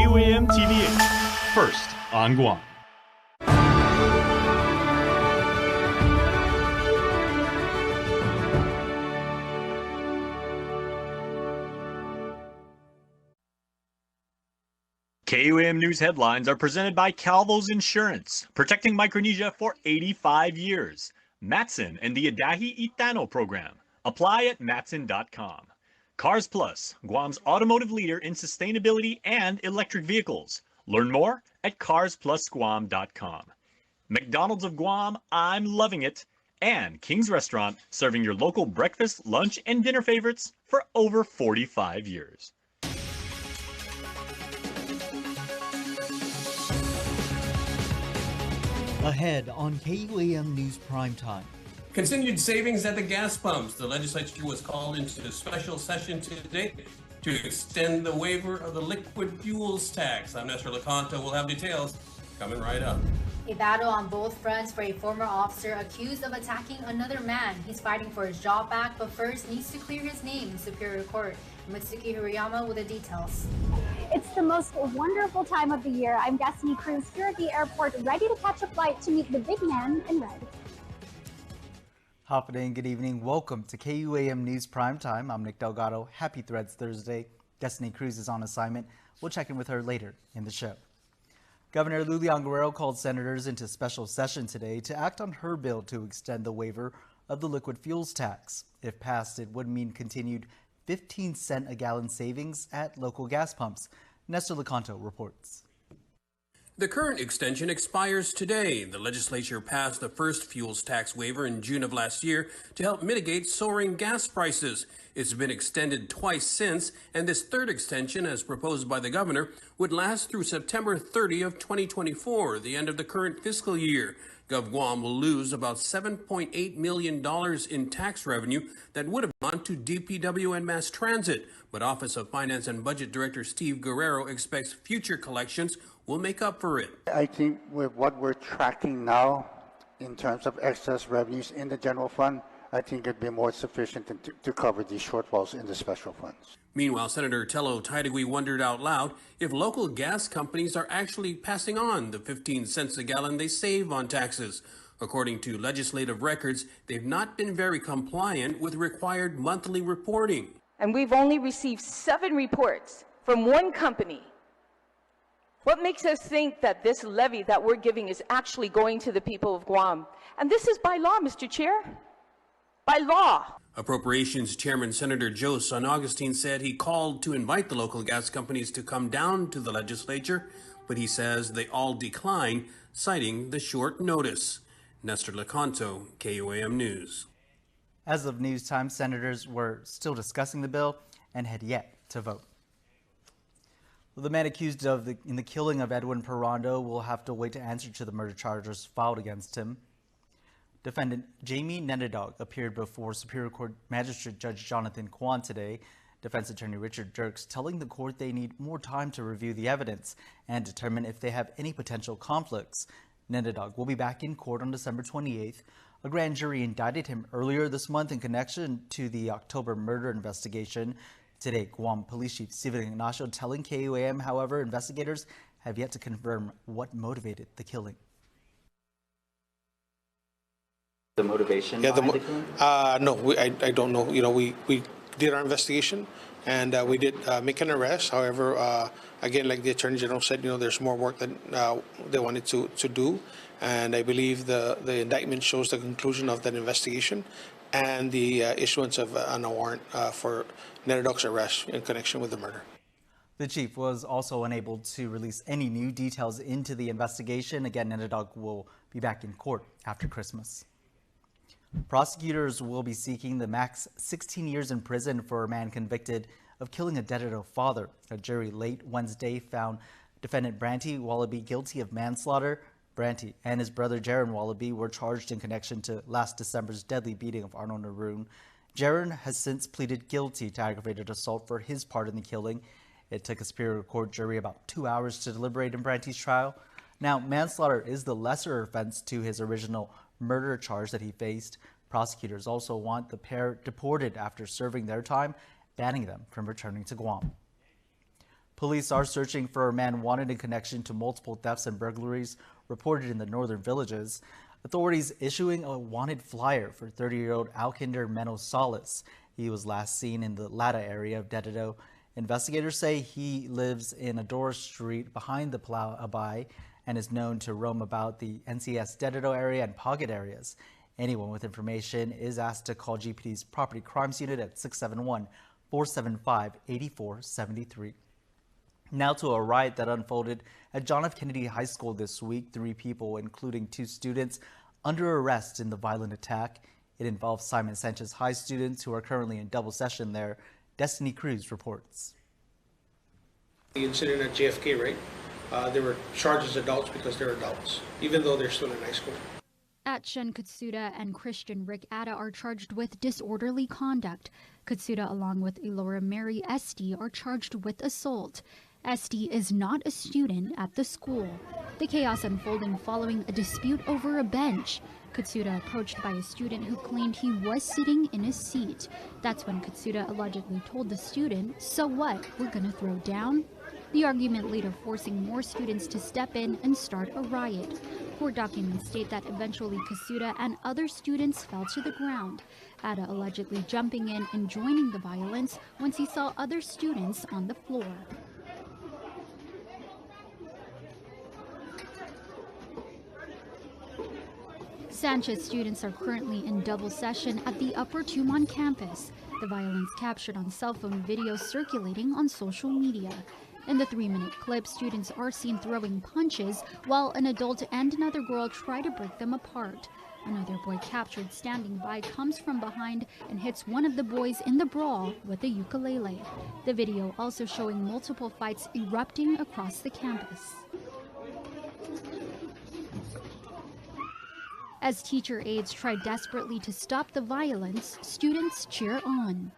KUAM TV8, first on Guam. KUAM News headlines are presented by Calvo's Insurance, protecting Micronesia for 85 years. Matson and the Adahi Itano program. Apply at matson.com. Cars Plus, Guam's automotive leader in sustainability and electric vehicles. Learn more at carsplusguam.com. McDonald's of Guam, I'm loving it. And King's Restaurant, serving your local breakfast, lunch, and dinner favorites for over 45 years. Ahead on KUAM News Primetime. Continued savings at the gas pumps. The legislature was called into a special session today to extend the waiver of the liquid fuels tax. I'm Nestor Lecanto. We'll have details coming right up. A battle on both fronts for a former officer accused of attacking another man. He's fighting for his job back, but first needs to clear his name in Superior Court. Mitsuki Hirayama with the details. It's the most wonderful time of the year. I'm Destiny Cruz here at the airport, ready to catch a flight to meet the big man in red. Happening, good evening. Welcome to KUAM News Primetime. I'm Nick Delgado. Happy Threads Thursday. Destiny Cruz is on assignment. We'll check in with her later in the show. Governor Lulian Guerrero called senators into special session today to act on her bill to extend the waiver of the liquid fuels tax. If passed, it would mean continued 15-cent a gallon savings at local gas pumps. Nestor Lecanto reports. The current extension expires today. The legislature passed the first fuels tax waiver in June of last year to help mitigate soaring gas prices. It's been extended twice since, and this third extension, as proposed by the governor, would last through September 30 of 2024, the end of the current fiscal year. Gov Guam will lose about $7.8 million in tax revenue that would have gone to DPW and mass transit. But Office of Finance and Budget Director Steve Guerrero expects future collections will make up for it. I think with what we're tracking now in terms of excess revenues in the general fund, I think it'd be more sufficient to cover these shortfalls in the special funds. Meanwhile, Senator Tello Taidagui wondered out loud if local gas companies are actually passing on the 15 cents a gallon they save on taxes. According to legislative records, they've not been very compliant with required monthly reporting. And we've only received 7 reports from one company. What makes us think that this levy that we're giving is actually going to the people of Guam? And this is by law, Mr. Chair. By law. Appropriations Chairman Senator Joe San Augustine said he called to invite the local gas companies to come down to the legislature, but he says they all declined, citing the short notice. Nestor Lecanto, KUAM News. As of news time, senators were still discussing the bill and had yet to vote. Well, the man accused in the killing of Edwin Perrondo will have to wait to answer to the murder charges filed against him. Defendant Jamie Nenadog appeared before Superior Court Magistrate Judge Jonathan Kuam today. Defense Attorney Richard Dirks telling the court they need more time to review the evidence and determine if they have any potential conflicts. Nenadog will be back in court on December 28th. A grand jury indicted him earlier this month in connection to the October murder investigation. Today, Guam Police Chief Steven Ignacio telling KUAM, however, investigators have yet to confirm what motivated the killing. The motivation behind the killing? No, I don't know. You know, we did our investigation and we did make an arrest. However, again, like the Attorney General said, you know, there's more work that they wanted to do. And I believe the indictment shows the conclusion of that investigation and the issuance of a warrant for Nenadog's arrest in connection with the murder. The chief was also unable to release any new details into the investigation. Again, Nenadog will be back in court after Christmas. Prosecutors will be seeking the max 16 years in prison for a man convicted of killing a debtor father. A jury late Wednesday found defendant Branty Wallaby guilty of manslaughter. Branty and his brother Jaron Wallaby were charged in connection to last December's deadly beating of Arnold Naroon. Jaron has since pleaded guilty to aggravated assault for his part in the killing. It took a Superior Court jury about 2 hours to deliberate in Branty's trial. Now, manslaughter is the lesser offense to his original murder charge that he faced. Prosecutors also want the pair deported after serving their time, banning them from returning to Guam. Police are searching for a man wanted in connection to multiple thefts and burglaries reported in the northern villages. Authorities issuing a wanted flyer for 30-year-old Alkinder Menosalis. He was last seen in the Lada area of Dededo. Investigators say he lives in a door street behind the Abai and is known to roam about the NCS Dededo area and Pocket areas. Anyone with information is asked to call GPD's Property Crimes Unit at 671-475-8473. Now to a riot that unfolded at John F. Kennedy High School this week. 3 people, including 2 students, under arrest in the violent attack. It involves Simon Sanchez High students who are currently in double session there. Destiny Cruz reports. The incident at JFK, right? They were charged as adults because they're adults, even though they're still in high school. Atshan Katsuda and Christian Rick Atta are charged with disorderly conduct. Katsuda, along with Elora Mary Esty, are charged with assault. Esty is not a student at the school. The chaos unfolding following a dispute over a bench. Katsuda approached by a student who claimed he was sitting in a seat. That's when Katsuda allegedly told the student, "So what, we're gonna throw down?" The argument later forcing more students to step in and start a riot. Court documents state that eventually Katsuda and other students fell to the ground. Atta allegedly jumping in and joining the violence once he saw other students on the floor. Sanchez students are currently in double session at the Upper Tumon campus. The violence captured on cell phone video circulating on social media. In the 3-minute clip, students are seen throwing punches while an adult and another girl try to break them apart. Another boy captured standing by comes from behind and hits one of the boys in the brawl with a ukulele. The video also showing multiple fights erupting across the campus. As teacher aides try desperately to stop the violence, students cheer on.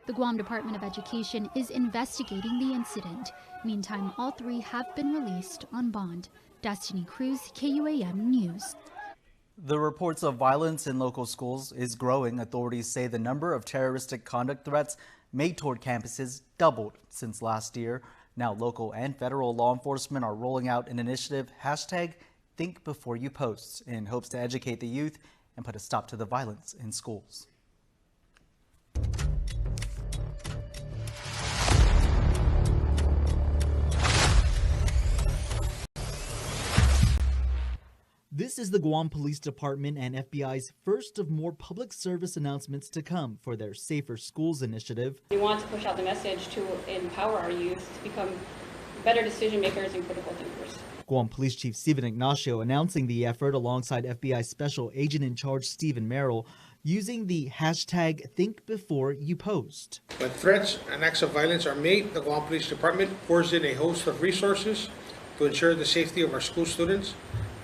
The Guam Department of Education is investigating the incident. Meantime, all 3 have been released on bond. Destiny Cruz, KUAM News. The reports of violence in local schools is growing. Authorities say the number of terroristic conduct threats made toward campuses doubled since last year. Now local and federal law enforcement are rolling out an initiative, #ThinkBeforeYouPost, in hopes to educate the youth and put a stop to the violence in schools. This is the Guam Police Department and FBI's first of more public service announcements to come for their Safer Schools initiative. We want to push out the message to empower our youth to become better decision makers and critical thinkers. Guam Police Chief Stephen Ignacio announcing the effort alongside FBI Special Agent in Charge Stephen Merrill, using the #ThinkBeforeYouPost. When threats and acts of violence are made, the Guam Police Department pours in a host of resources to ensure the safety of our school students,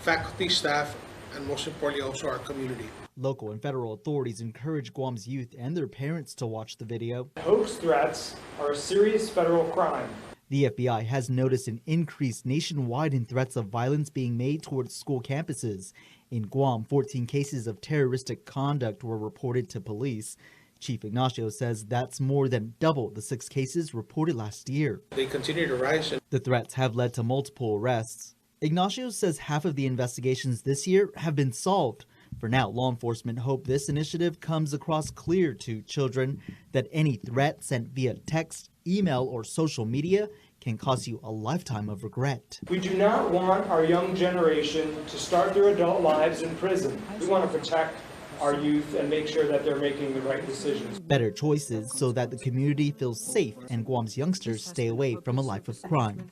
faculty, staff, and most importantly also our community. Local and federal authorities encourage Guam's youth and their parents to watch the video. Hoax threats are a serious federal crime. The FBI has noticed an increase nationwide in threats of violence being made towards school campuses. In Guam, 14 cases of terroristic conduct were reported to police. Chief Ignacio says that's more than double the 6 cases reported last year. They continue to rise. The threats have led to multiple arrests. Ignacio says half of the investigations this year have been solved. For now, law enforcement hope this initiative comes across clear to children that any threat sent via text, email, or social media can cost you a lifetime of regret. We do not want our young generation to start their adult lives in prison. We want to protect our youth and make sure that they're making the right decisions. Better choices so that the community feels safe and Guam's youngsters stay away from a life of crime.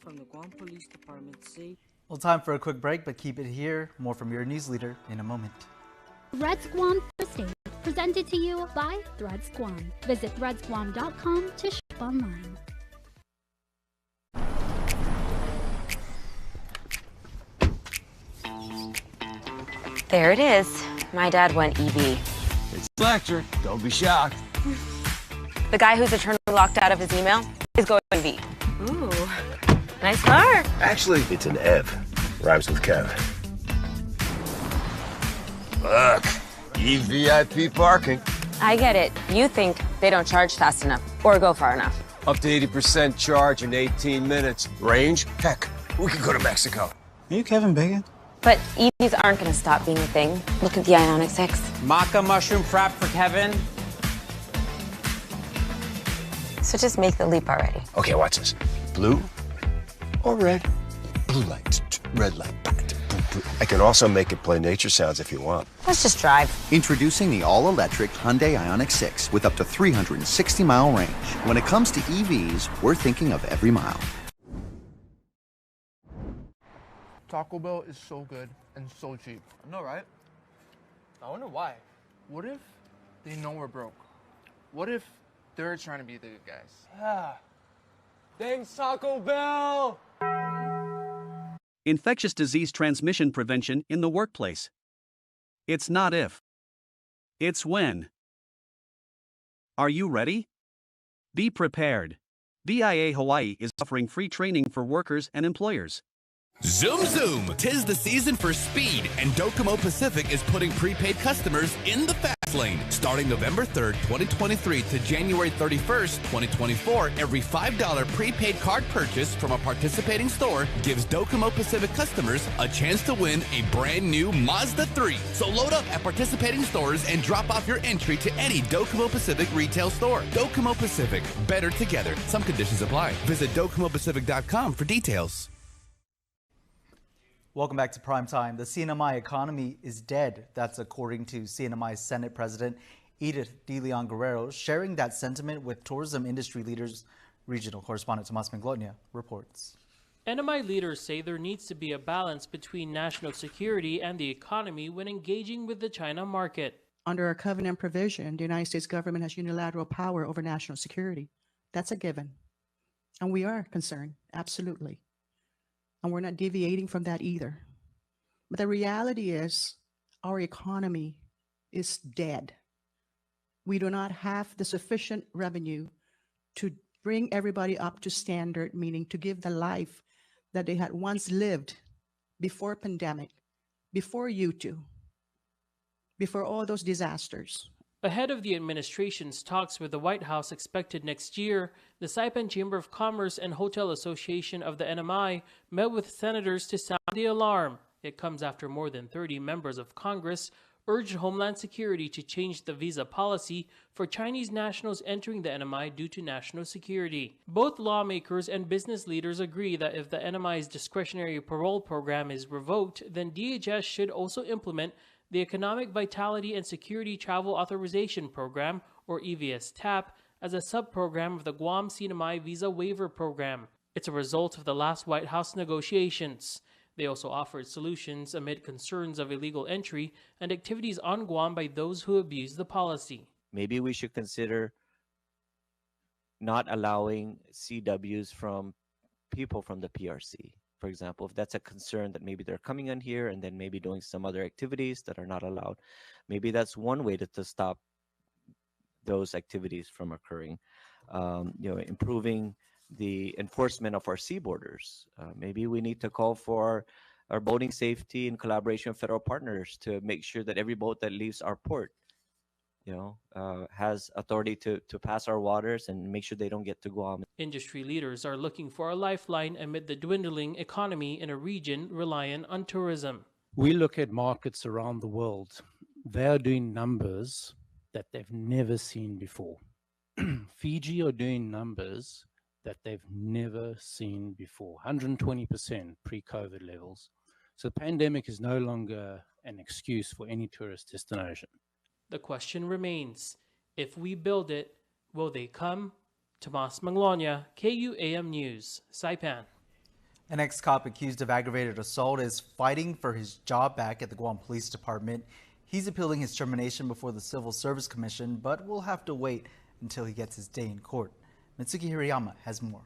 Well, time for a quick break, but keep it here. More from your news leader in a moment. Threads Guam Thursday, presented to you by Threads Guam. Visit threadsguam.com to shop online. There it is. My dad went EV. It's electric. Don't be shocked. The guy who's eternally locked out of his email is going EV. Ooh, nice car. Actually, it's an Ev. Rhymes with Kev. Look, EVIP parking. I get it. You think they don't charge fast enough or go far enough. Up to 80% charge in 18 minutes. Range? Heck, we could go to Mexico. Are you Kevin Bacon? But EVs aren't going to stop being a thing. Look at the Ioniq 6. Maca mushroom frap for Kevin. So just make the leap already. Okay, watch this. Blue or red? Blue light, red light. I can also make it play nature sounds if you want. Let's just drive. Introducing the all-electric Hyundai Ioniq 6 with up to 360-mile range. When it comes to EVs, we're thinking of every mile. Taco Bell is so good and so cheap. I know, right? I wonder why. What if they know we're broke? What if they're trying to be the good guys? Yeah. Thanks, Taco Bell! Infectious disease transmission prevention in the workplace. It's not if. It's when. Are you ready? Be prepared. VIA Hawaii is offering free training for workers and employers. Zoom zoom! 'Tis the season for speed, and Docomo Pacific is putting prepaid customers in the fast lane. Starting November 3rd, 2023 to January 31st, 2024, every $5 prepaid card purchase from a participating store gives Docomo Pacific customers a chance to win a brand new Mazda 3. So load up at participating stores and drop off your entry to any Docomo Pacific retail store. Docomo Pacific, better together. Some conditions apply. Visit DocomoPacific.com for details. Welcome back to Prime Time. The CNMI economy is dead. That's according to CNMI Senate President Edith De Leon Guerrero, sharing that sentiment with tourism industry leaders. Regional correspondent Tomas Manglotnia reports. NMI leaders say there needs to be a balance between national security and the economy when engaging with the China market. Under our covenant provision, the United States government has unilateral power over national security. That's a given. And we are concerned, absolutely. And we're not deviating from that either. But the reality is our economy is dead. We do not have the sufficient revenue to bring everybody up to standard, meaning to give the life that they had once lived before pandemic, before YouTube, before all those disasters. Ahead of the administration's talks with the White House expected next year, the Saipan Chamber of Commerce and Hotel Association of the NMI met with senators to sound the alarm. It comes after more than 30 members of Congress urged Homeland Security to change the visa policy for Chinese nationals entering the NMI due to national security. Both lawmakers and business leaders agree that if the NMI's discretionary parole program is revoked, then DHS should also implement the Economic Vitality and Security Travel Authorization Program, or EVS-TAP, as a sub-program of the Guam CNMI Visa Waiver Program. It's a result of the last White House negotiations. They also offered solutions amid concerns of illegal entry and activities on Guam by those who abuse the policy. Maybe we should consider not allowing CWs from people from the PRC. For example, if that's a concern that maybe they're coming in here and then maybe doing some other activities that are not allowed, maybe that's one way to stop those activities from occurring. Improving the enforcement of our sea borders. Maybe we need to call for our boating safety in collaboration with federal partners to make sure that every boat that leaves our port has authority to pass our waters and make sure they don't get to Guam. Industry leaders are looking for a lifeline amid the dwindling economy in a region reliant on tourism. We look at markets around the world. They are doing numbers that they've never seen before. Fiji are doing numbers that they've never seen before, 120% pre-COVID levels. So the pandemic is no longer an excuse for any tourist destination. The question remains, if we build it, will they come? Tomas Manglotnia, KUAM News, Saipan. An ex-cop accused of aggravated assault is fighting for his job back at the Guam Police Department. He's appealing his termination before the Civil Service Commission, but will have to wait until he gets his day in court. Mitsuki Hirayama has more.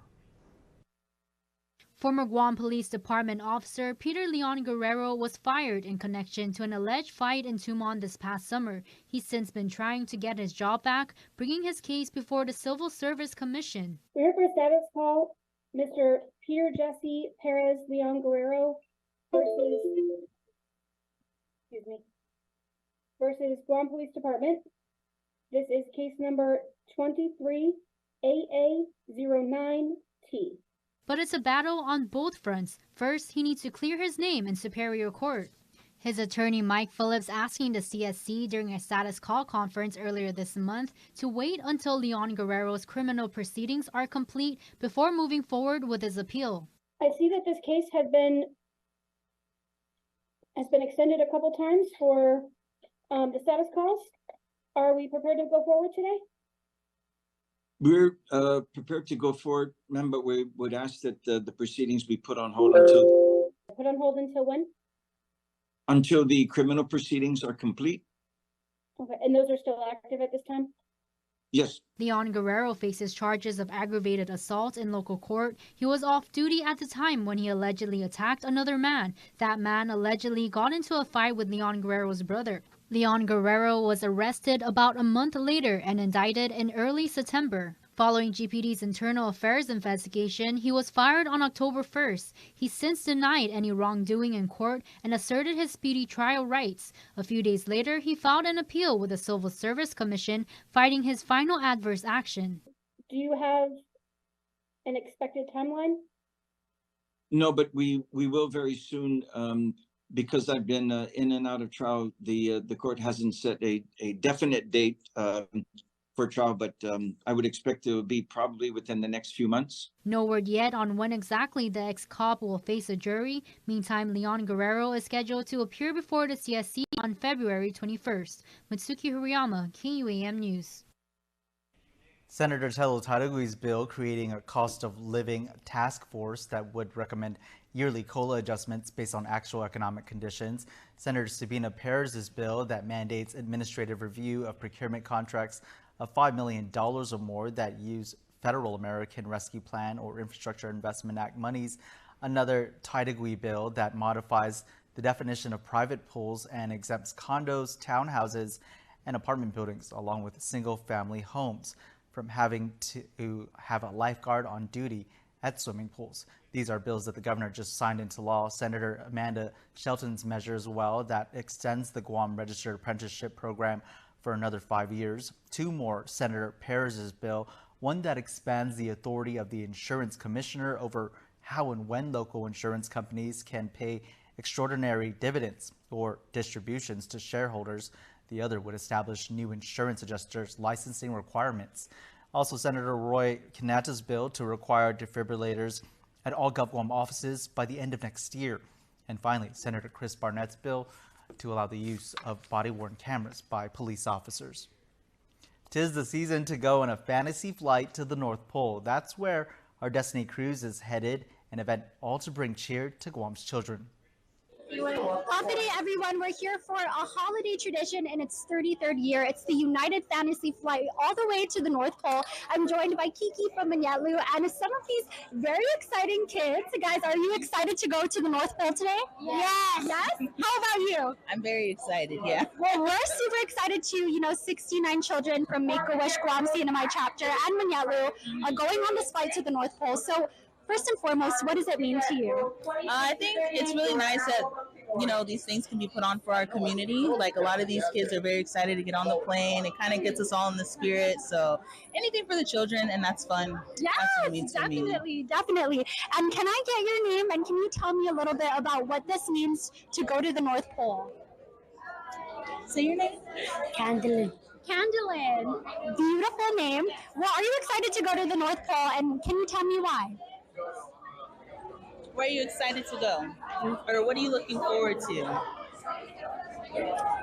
Former Guam Police Department officer Peter Leon Guerrero was fired in connection to an alleged fight in Tumon this past summer. He's since been trying to get his job back, bringing his case before the Civil Service Commission. We're here for a status call. Mr. Peter Jesse Perez Leon Guerrero versus, versus Guam Police Department. This is case number 23AA09T. But it's a battle on both fronts. First, he needs to clear his name in Superior Court. His attorney Mike Phillips asking the CSC during a status call conference earlier this month to wait until Leon Guerrero's criminal proceedings are complete before moving forward with his appeal. I see that this case has been extended a couple times for the status calls. Are we prepared to go forward today? We're prepared to go forward, ma'am, but we would ask that the proceedings be put on hold until... Put on hold until when? Until the criminal proceedings are complete. Okay, and those are still active at this time? Yes. Leon Guerrero faces charges of aggravated assault in local court. He was off duty at the time when he allegedly attacked another man. That man allegedly got into a fight with Leon Guerrero's brother. Leon Guerrero was arrested about a month later and indicted in early September. Following GPD's internal affairs investigation, he was fired on October 1st. He since denied any wrongdoing in court and asserted his speedy trial rights. A few days later, he filed an appeal with the Civil Service Commission, fighting his final adverse action. Do you have an expected timeline? No, but we will very soon. Because I've been in and out of trial, the court hasn't set a definite date for trial, but I would expect it will be probably within the next few months. No word yet on when exactly the ex-cop will face a jury. Meantime, Leon Guerrero is scheduled to appear before the CSC on February 21st. Mitsuki Hirayama, KUAM News. Senator Telo Taragui's bill creating a cost of living task force that would recommend yearly COLA adjustments based on actual economic conditions. Senator Sabina Perez's bill that mandates administrative review of procurement contracts of $5 million or more that use Federal American Rescue Plan or Infrastructure Investment Act monies. Another Titagui bill that modifies the definition of private pools and exempts condos, townhouses, and apartment buildings, along with single-family homes, from having to have a lifeguard on duty at swimming pools. These are bills that the governor just signed into law. Senator Amanda Shelton's measure as well that extends the Guam Registered Apprenticeship Program for another 5 years. Two more, Senator Perez's bill, one that expands the authority of the insurance commissioner over how and when local insurance companies can pay extraordinary dividends or distributions to shareholders. The other would establish new insurance adjusters' licensing requirements. Also, Senator Roy Kanata's bill to require defibrillators at all GovGuam offices by the end of next year. And finally, Senator Chris Barnett's bill to allow the use of body-worn cameras by police officers. 'Tis the season to go on a fantasy flight to the North Pole. That's where our Destiny Cruise is headed, an event all to bring cheer to Guam's children. Good day, everyone. We're here for a holiday tradition in its 33rd year. It's the United Fantasy Flight all the way to the North Pole. I'm joined by Kiki from Manyalu and some of these very exciting kids. Guys, are you excited to go to the North Pole today? Yes. Yes? How about you? I'm very excited, yeah. Well, we're super excited too. 69 children from Make-A-Wish Guam CNMI chapter and Manyalu are going on this flight to the North Pole. So first and foremost, what does it mean to you? I think it's really nice that, these things can be put on for our community. Like, a lot of these kids are very excited to get on the plane. It kind of gets us all in the spirit. So anything for the children, and that's fun. Yes, definitely. And can I get your name, and can you tell me a little bit about what this means to go to the North Pole? Say your name. Candlin. Beautiful name. Well, are you excited to go to the North Pole, and can you tell me why? Where are you excited to go? Or what are you looking forward to?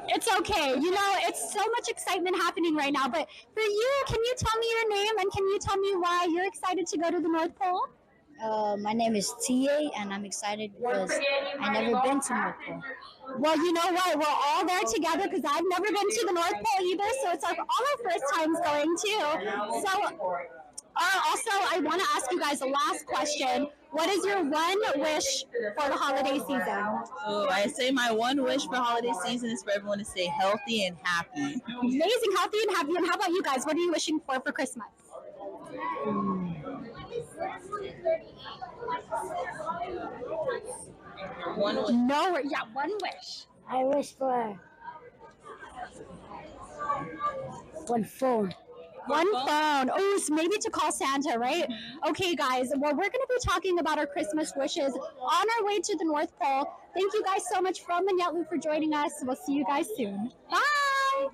It's okay. It's so much excitement happening right now. But for you, can you tell me your name, and can you tell me why you're excited to go to the North Pole? My name is TA, and I'm excited because I've never been to North Pole. Well, you know what? We're all there together because I've never been to the North Pole either, so it's like all our first times going too. So, also, I want to ask you guys a last question. What is your one wish for the holiday season? So I say my one wish for holiday season is for everyone to stay healthy and happy. Amazing, healthy and happy. And how about you guys? What are you wishing for Christmas? One wish. One wish. I wish for One phone. One phone. Oh, so maybe to call Santa, right? Okay, guys. Well, we're going to be talking about our Christmas wishes on our way to the North Pole. Thank you guys so much from Manyalu for joining us. We'll see you guys soon. Bye!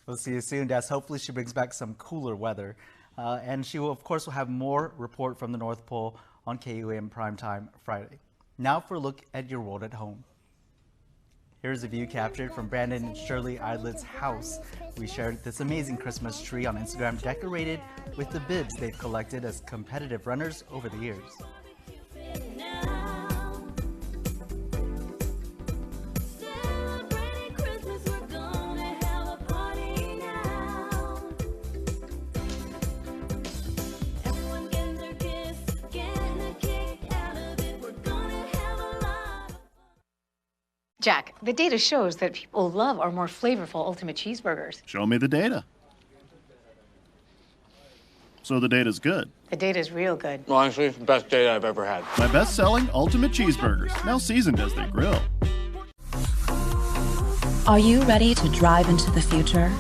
We'll see you soon, Des. Hopefully she brings back some cooler weather. And she will, of course, will have more report from the North Pole on KUAM Primetime Friday. Now for a look at your world at home. Here's a view captured from Brandon and Shirley Idlet's house. We shared this amazing Christmas tree on Instagram decorated with the bibs they've collected as competitive runners over the years. Jack, the data shows that people love our more flavorful Ultimate Cheeseburgers. Show me the data. So the data's good. The data's real good. Well, honestly, it's the best data I've ever had. My best-selling Ultimate Cheeseburgers, now seasoned as they grill. Are you ready to drive into the future?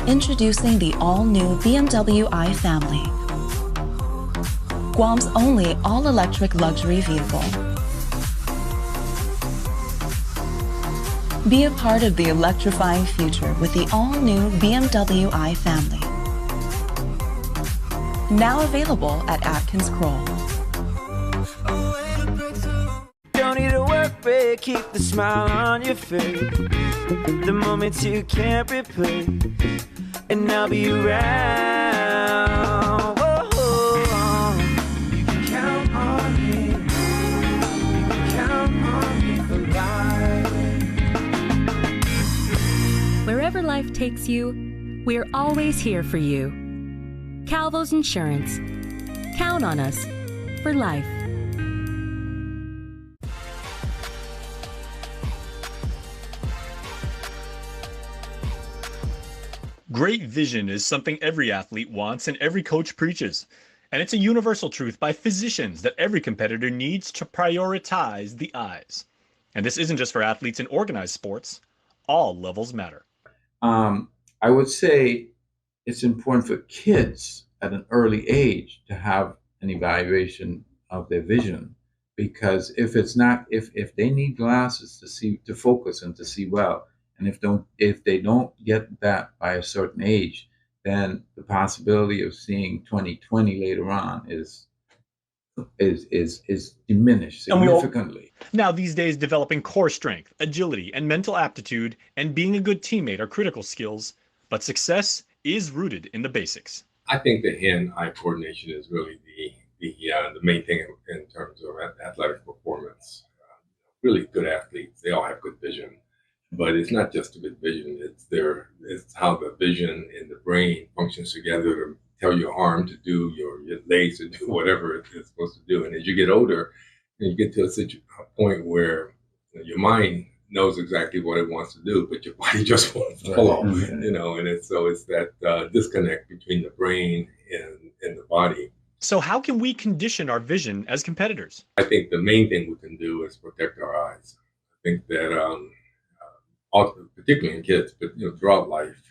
Introducing the all-new BMW i Family, Guam's only all-electric luxury vehicle. Be a part of the electrifying future with the all-new BMW i Family. Now available at Atkins Kroll. Don't need a work break, keep the smile on your face. The moments you can't replace, and I'll be around. Whoa. You can count on me. You can count on me for life. Wherever life takes you, we're always here for you. Calvo's Insurance. Count on us for life. Great vision is something every athlete wants and every coach preaches. And it's a universal truth by physicians that every competitor needs to prioritize the eyes. And this isn't just for athletes in organized sports. All levels matter. I would say it's important for kids at an early age to have an evaluation of their vision, because if they need glasses to focus and to see well, and if they don't get that by a certain age, then the possibility of seeing 20/20 later on is diminished significantly. Now these days, developing core strength, agility, and mental aptitude and being a good teammate are critical skills, but success is rooted in the basics. I think the hand-eye coordination is really the main thing in terms of athletic performance. Really good athletes, they all have good vision. But it's not just a good vision, it's how the vision and the brain functions together to tell your arm to do, your legs to do whatever it's supposed to do. And as you get older, and you get to a point where your mind knows exactly what it wants to do, but your body just wants to follow, and it's that disconnect between the brain and the body. So how can we condition our vision as competitors? I think the main thing we can do is protect our eyes. I think that particularly in kids, but throughout life,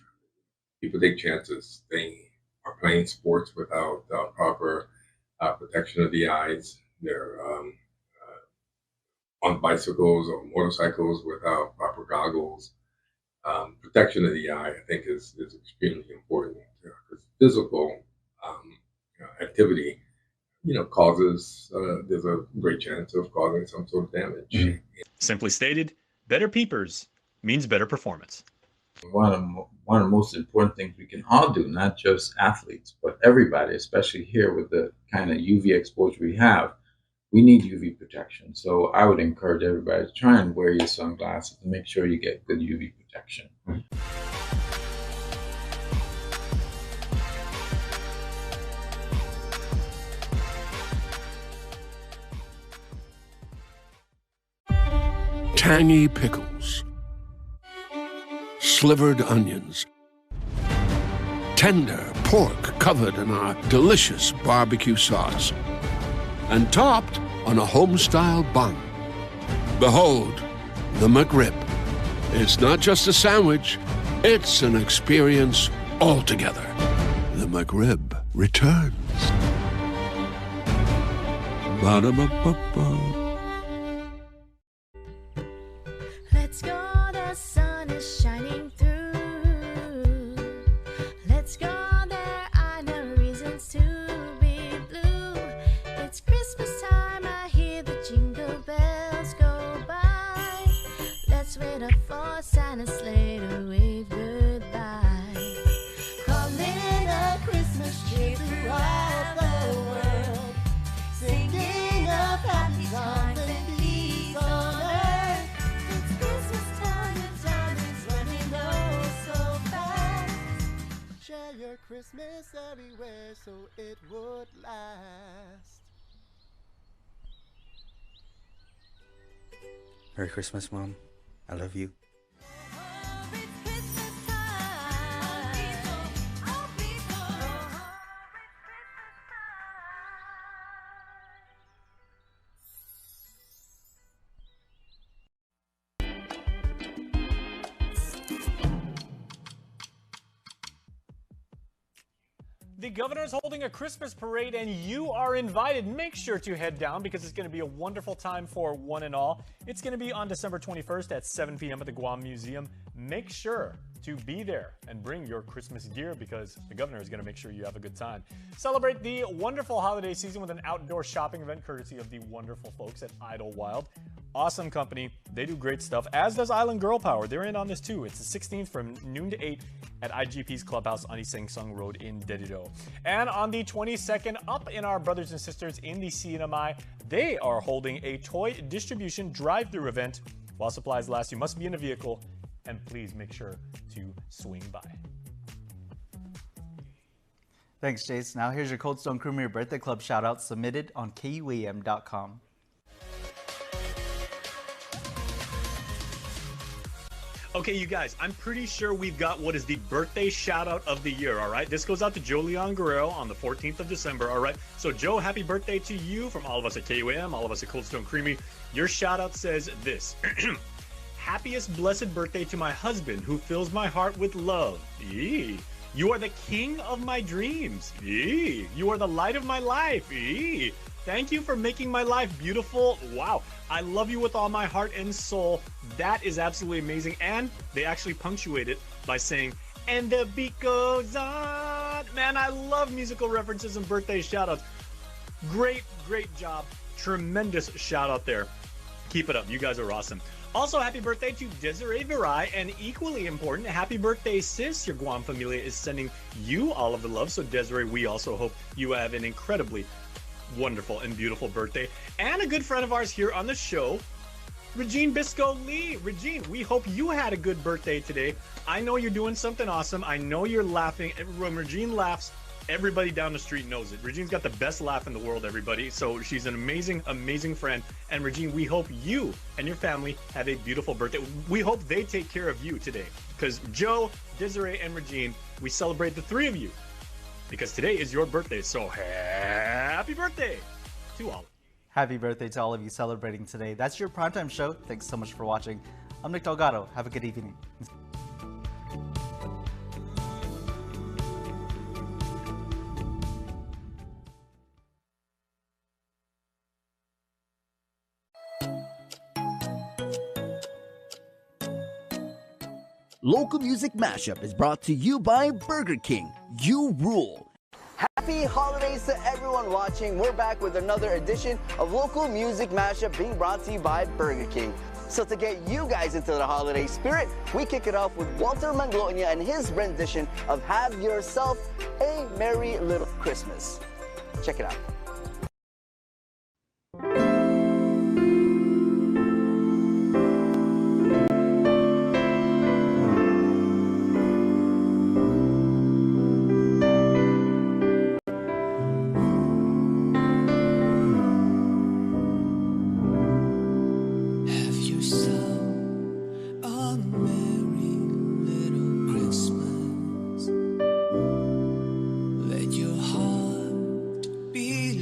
people take chances. They are playing sports without proper protection of the eyes. They're on bicycles or motorcycles without proper goggles. Protection of the eye, I think, is extremely important, because physical activity, causes. There's a great chance of causing some sort of damage. Mm-hmm. Simply stated, better peepers means better performance. One of the most important things we can all do, not just athletes, but everybody, especially here with the kind of UV exposure we have, we need UV protection. So I would encourage everybody to try and wear your sunglasses to make sure you get good UV protection. Tangy pickles, slivered onions, tender pork covered in our delicious barbecue sauce, and topped on a home-style bun. Behold, the McRib, It's not just a sandwich, it's an experience altogether. The McRib returns. Ba-da-ba-ba-ba. Let's go, the sun is shining through. Let's go, there are no reasons to be blue. It's Christmas time, I hear the jingle bells go by. Let's wait up for Santa's sleigh to wave goodbye. Calling a Christmas tree throughout the world, singing of happy times and peace on earth. It's Christmas time and time is running oh so fast. Share your Christmas everywhere so it would last. Merry Christmas, Mom. I love you. The governor is holding a Christmas parade and you are invited. Make sure to head down because it's going to be a wonderful time for one and all. It's going to be on December 21st at 7 p.m. at the Guam Museum. Make sure to be there and bring your Christmas gear because the governor is going to make sure you have a good time. Celebrate the wonderful holiday season with an outdoor shopping event courtesy of the wonderful folks at Idlewild. Awesome company. They do great stuff, as does Island Girl Power. They're in on this too. It's the 16th from noon to 8 at IGP's Clubhouse on Iseng Sung Road in Dedido. And on the 22nd, up in our brothers and sisters in the CNMI, they are holding a toy distribution drive-through event. While supplies last, you must be in a vehicle, and please make sure to swing by. Thanks, Jace. Now here's your Cold Stone Creamery Birthday Club shout-out submitted on KUAM.com. Okay, you guys, I'm pretty sure we've got what is the birthday shout out of the year, all right? This goes out to Joe Leon Guerrero on the 14th of December, all right? So, Joe, happy birthday to you from all of us at KUAM, all of us at Cold Stone Creamery. Your shout out says this. Happiest blessed birthday to my husband who fills my heart with love. Eee. You are the king of my dreams. Eee. You are the light of my life. Eee. Thank you for making my life beautiful. Wow. I love you with all my heart and soul. That is absolutely amazing. And they actually punctuate it by saying, and the beat goes on. Man, I love musical references and birthday shout outs. Great, great job. Tremendous shout out there. Keep it up. You guys are awesome. Also, happy birthday to Desiree Virai, and equally important, happy birthday, sis. Your Guam Familia is sending you all of the love. So, Desiree, we also hope you have an incredibly wonderful and beautiful birthday. And a good friend of ours here on the show, Regine Bisco Lee. Regine, we hope you had a good birthday today. I know you're doing something awesome. I know you're laughing. When Regine laughs, everybody down the street knows it. Regine's got the best laugh in the world, everybody. So she's an amazing, amazing friend. And Regine, we hope you and your family have a beautiful birthday. We hope they take care of you today. Because Joe, Desiree, and Regine, we celebrate the three of you. Because today is your birthday. So happy birthday to all. Happy birthday to all of you celebrating today. That's your primetime show. Thanks so much for watching. I'm Nick Delgado. Have a good evening. Local Music Mashup is brought to you by Burger King. You rule. Happy holidays to everyone watching. We're back with another edition of Local Music Mashup being brought to you by Burger King. So to get you guys into the holiday spirit, we kick it off with Walter Manglonia and his rendition of Have Yourself a Merry Little Christmas. Check it out. Be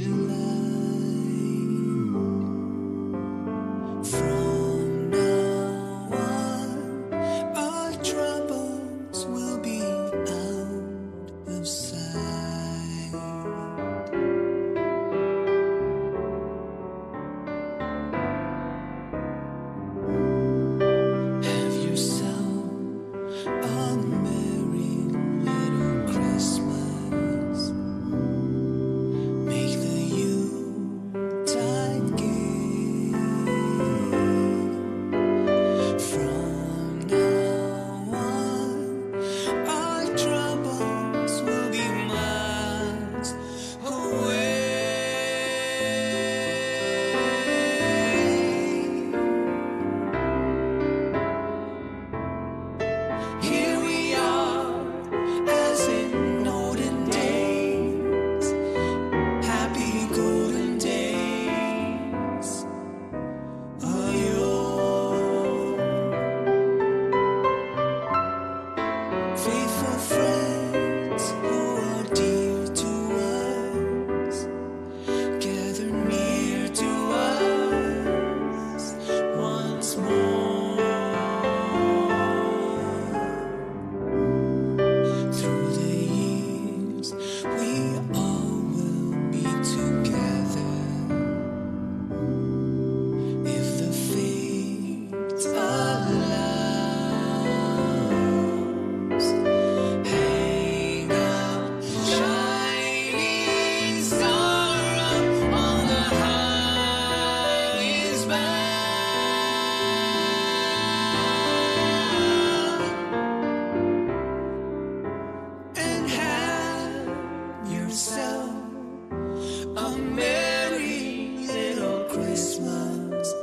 Christmas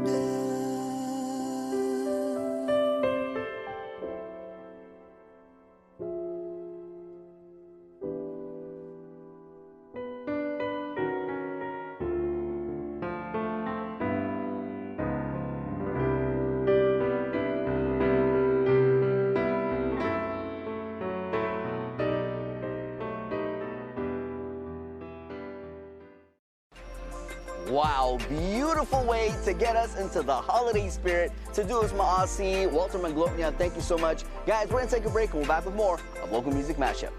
Day. Wow, beautiful way to get us into the holiday spirit. To do is my Aussie, Walter Manglotnia. Thank you so much. Guys, we're going to take a break and we're back with more of Local Music Mashup.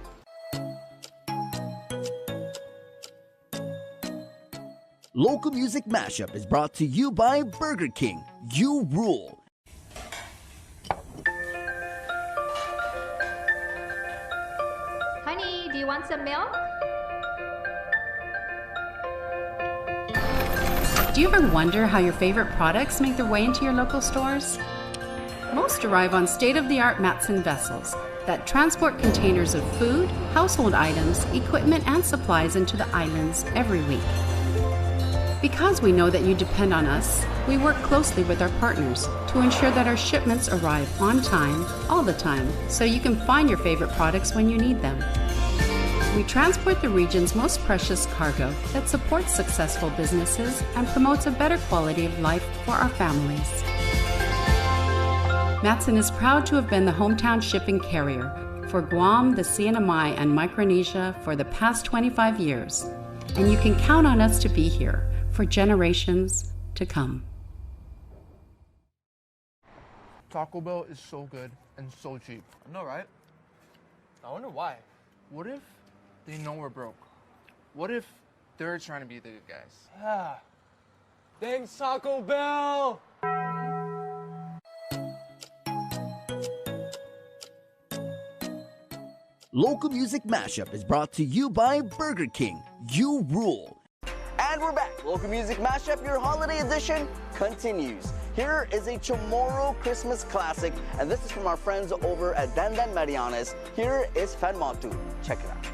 Local Music Mashup is brought to you by Burger King. You rule. Honey, do you want some milk? Do you ever wonder how your favorite products make their way into your local stores? Most arrive on state-of-the-art Matson vessels that transport containers of food, household items, equipment, and supplies into the islands every week. Because we know that you depend on us, we work closely with our partners to ensure that our shipments arrive on time, all the time, so you can find your favorite products when you need them. We transport the region's most precious cargo that supports successful businesses and promotes a better quality of life for our families. Matson is proud to have been the hometown shipping carrier for Guam, the CNMI, and Micronesia for the past 25 years, and you can count on us to be here for generations to come. Taco Bell is so good and so cheap. I know, right? I wonder why. What if they know we're broke? What if they're trying to be the good guys? Yeah. Thanks, Taco Bell! Local Music Mashup is brought to you by Burger King. You rule. And we're back. Local Music Mashup, your holiday edition continues. Here is a Chamorro Christmas classic, and this is from our friends over at Dandan Marianas. Here is Fan Motu. Check it out.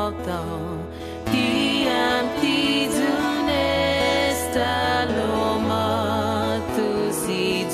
octo. Ti sta loma tu si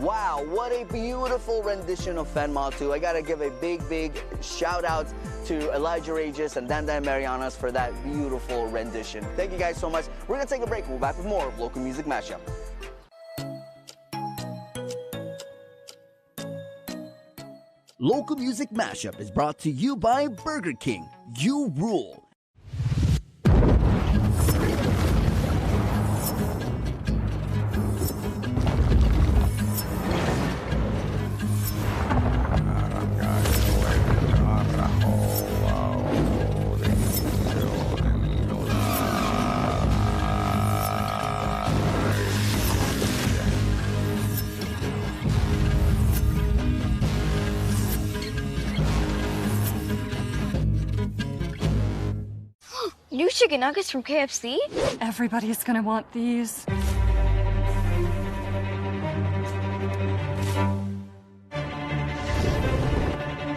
Wow, what a beautiful rendition of Fanmatu. I gotta give a big shout out to Elijah Regis and Dandan Marianas for that beautiful rendition. Thank you guys so much. We're gonna take a break. We'll be back with more of Local Music Mashup. Local Music Mashup is brought to you by Burger King. You rule. New chicken nuggets from KFC? Everybody's gonna want these.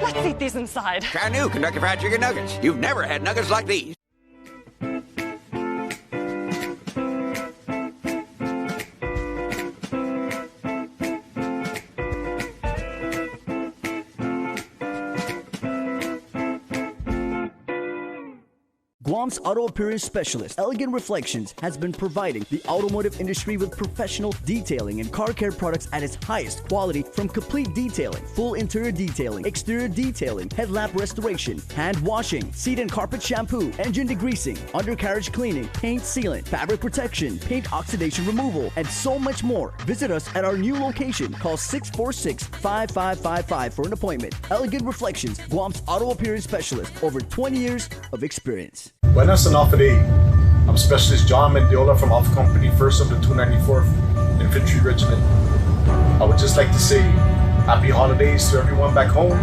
Let's eat these inside. Try new Kentucky Fried Chicken Nuggets. You've never had nuggets like these. Guam's auto appearance specialist, Elegant Reflections, has been providing the automotive industry with professional detailing and car care products at its highest quality, from complete detailing, full interior detailing, exterior detailing, headlamp restoration, hand washing, seat and carpet shampoo, engine degreasing, undercarriage cleaning, paint sealant, fabric protection, paint oxidation removal, and so much more. Visit us at our new location. Call 646-5555 for an appointment. Elegant Reflections, Guam's auto appearance specialist, over 20 years of experience. Buenas and Afade. I'm Specialist John Mendiola from Off Company 1st of the 294th Infantry Regiment. I would just like to say happy holidays to everyone back home,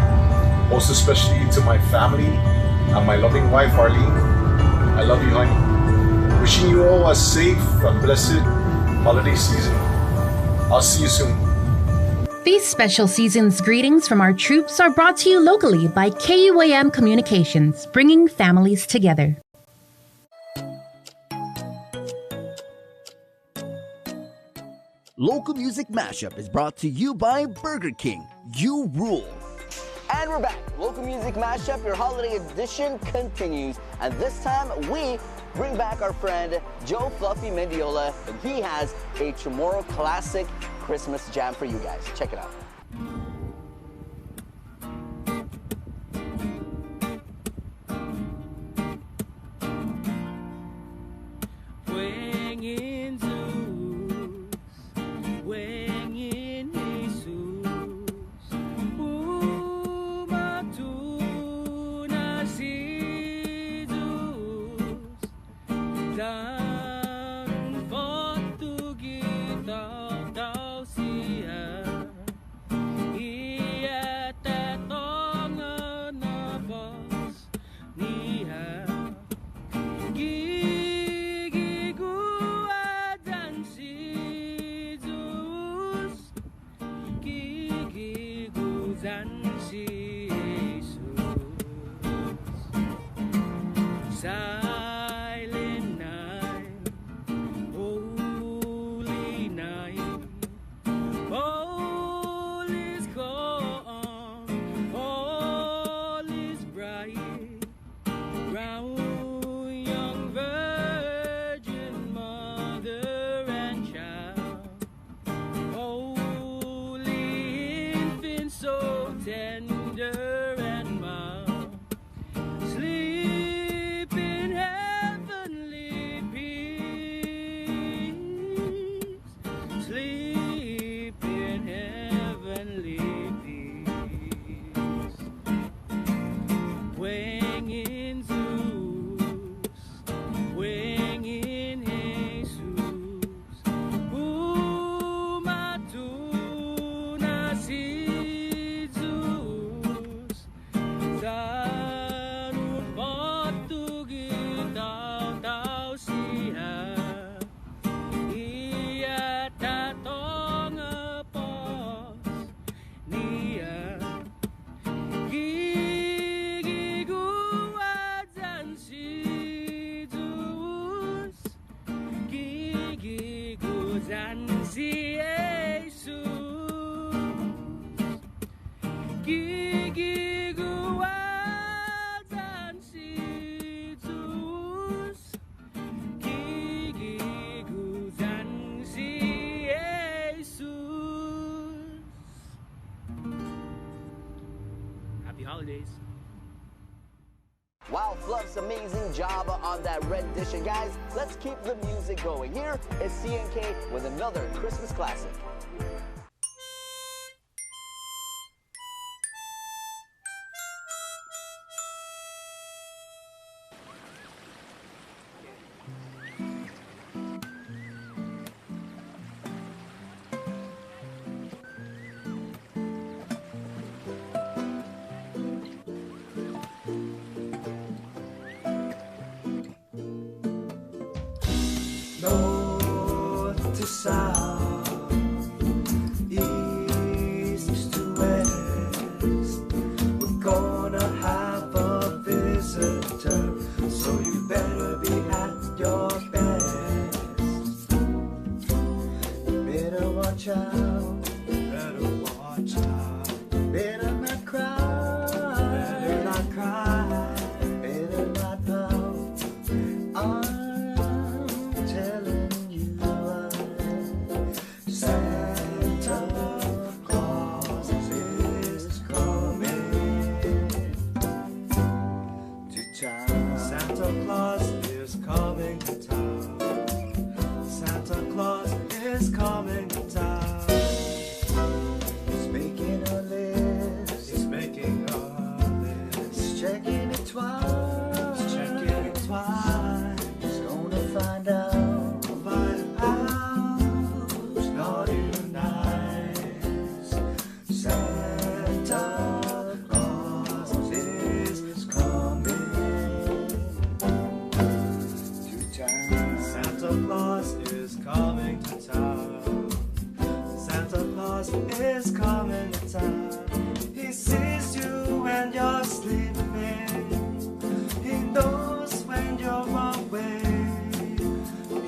most especially to my family and my loving wife Arlene. I love you, honey. Wishing you all a safe and blessed holiday season. I'll see you soon. These special season's greetings from our troops are brought to you locally by KUAM Communications, bringing families together. Local Music Mashup is brought to you by Burger King. You rule. And we're back. Local Music Mashup, your holiday edition continues. And this time we bring back our friend Joe Fluffy Mendiola, and he has a Chamorro classic Christmas jam for you guys. Check it out. Wow, Fluff's amazing job on that rendition. Guys, let's keep the music going. Here is CNK with another Christmas classic. watch out. Better watch out. Better not cry. Better not cry. Better not pout. I'm telling you, Santa Claus is coming to town. Santa Claus is coming to town. Santa Claus is coming to town. He's making a list. He's making a list. He's checking it twice. He's checking it twice. He's gonna find out. Who's naughty or nice. Santa Claus is coming to town. Santa Claus is coming to town. Santa Claus is coming to town. He sees you when you're sleeping. He knows when you're away.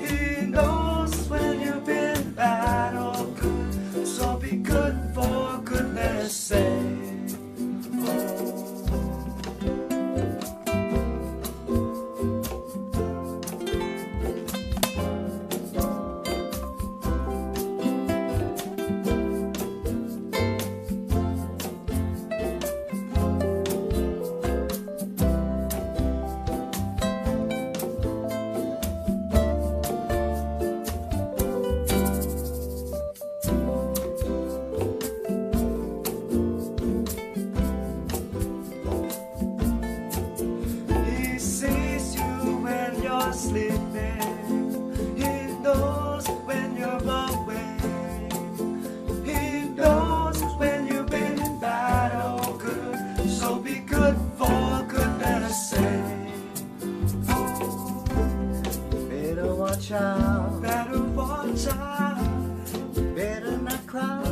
He knows when you've been bad or good. So be good for goodness sake. He sees you when you're sleeping. He knows when you're away. He knows when you've been bad or good. So be good for goodness sake. Better watch out. Better watch out. Better not cry.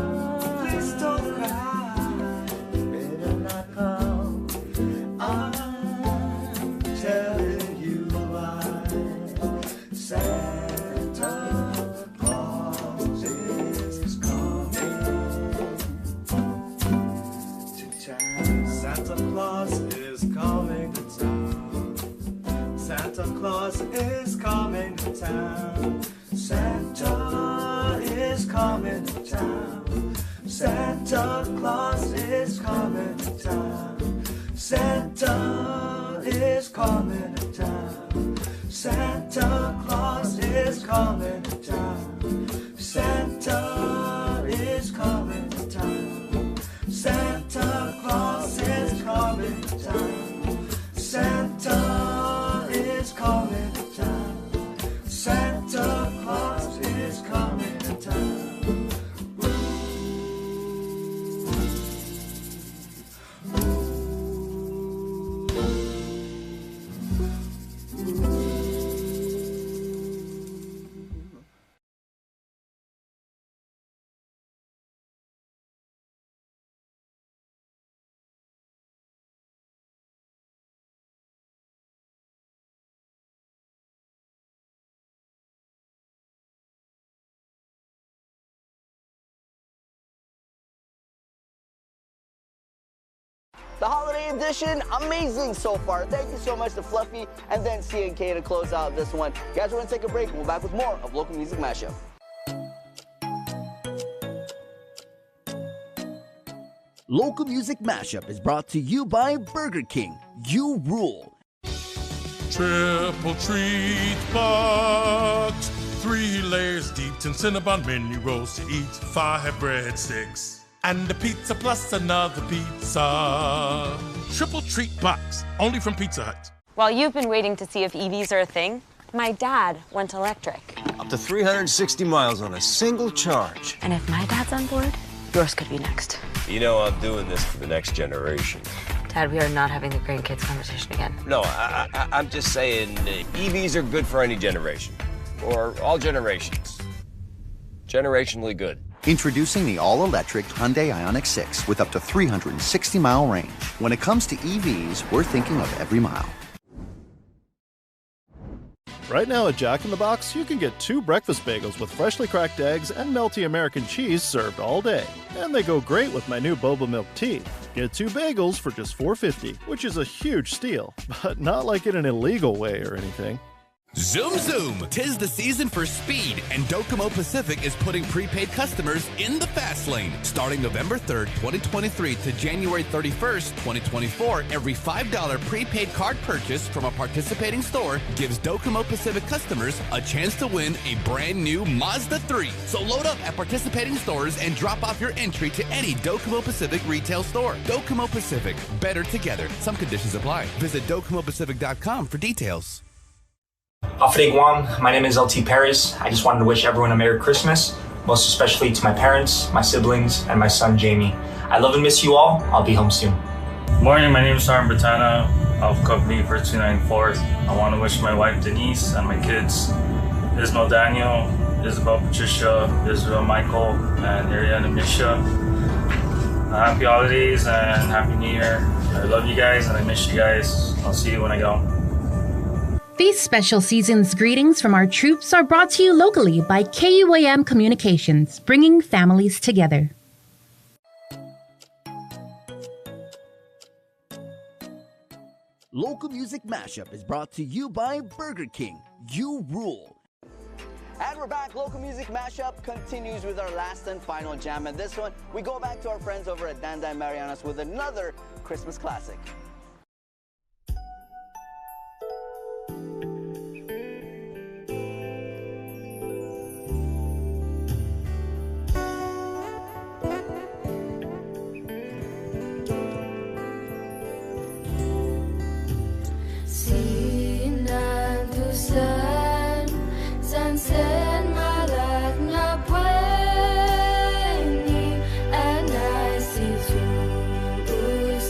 Please don't cry. Better not pout. I'm telling you why. Santa Claus is coming to town. Santa Claus is coming to town. Santa Claus is coming to town. Santa is coming to town. Santa Claus is coming to town. Santa is coming to town. Santa Claus is coming to town. Santa is coming to town. Santa Claus is coming to town. Santa is coming to town. Santa Claus is coming to town. The holiday edition, amazing so far. Thank you so much to Fluffy and then CNK to close out this one. Guys, we're going to take a break. We'll be back with more of Local Music Mashup. Local Music Mashup is brought to you by Burger King. You rule. Triple treat box, 3 layers deep, 10 Cinnabon mini rolls to eat, 5 breadsticks, and a pizza plus another pizza. Triple treat box, only from Pizza Hut. While you've been waiting to see if EVs are a thing, my dad went electric. Up to 360 miles on a single charge. And if my dad's on board, yours could be next. You know I'm doing this for the next generation. Dad, we are not having the grandkids conversation again. No, I'm just saying EVs are good for any generation. Or all generations. Generationally good. Introducing the all-electric Hyundai Ioniq 6 with up to 360-mile range. When it comes to EVs, we're thinking of every mile. Right now at Jack in the Box, you can get 2 breakfast bagels with freshly cracked eggs and melty American cheese served all day. And they go great with my new boba milk tea. Get 2 bagels for just $4.50, which is a huge steal, but not like in an illegal way or anything. Zoom Zoom! 'Tis the season for speed, and Docomo Pacific is putting prepaid customers in the fast lane. Starting November 3rd, 2023 to January 31st, 2024, every $5 prepaid card purchase from a participating store gives Docomo Pacific customers a chance to win a brand new Mazda 3. So load up at participating stores and drop off your entry to any Docomo Pacific retail store. Docomo Pacific, better together. Some conditions apply. Visit DocomoPacific.com for details. Afre Guam, my name is LT Paris. I just wanted to wish everyone a Merry Christmas, most especially to my parents, my siblings, and my son Jamie. I love and miss you all. I'll be home soon. Morning, my name is Sarn Bertana of Company for 294th. I want to wish my wife Denise and my kids, Ismael Daniel, Isabel Patricia, Israel Michael, and Ariana Misha. Happy holidays and Happy New Year. I love you guys and I miss you guys. I'll see you when I go. These special season's greetings from our troops are brought to you locally by KUAM Communications, bringing families together. Local Music Mashup is brought to you by Burger King. You rule. And we're back. Local Music Mashup continues with our last and final jam. And this one, we go back to our friends over at Danday Marianas with another Christmas classic. Sunset, malak na pueni, and I see you,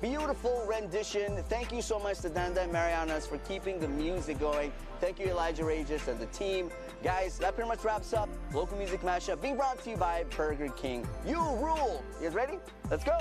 beautiful rendition. Thank you so much to Danda and Marianas for keeping the music going. Thank you, Elijah Regis and the team. Guys, that pretty much wraps up Local Music Mashup, being brought to you by Burger King. You rule! You guys ready? Let's go!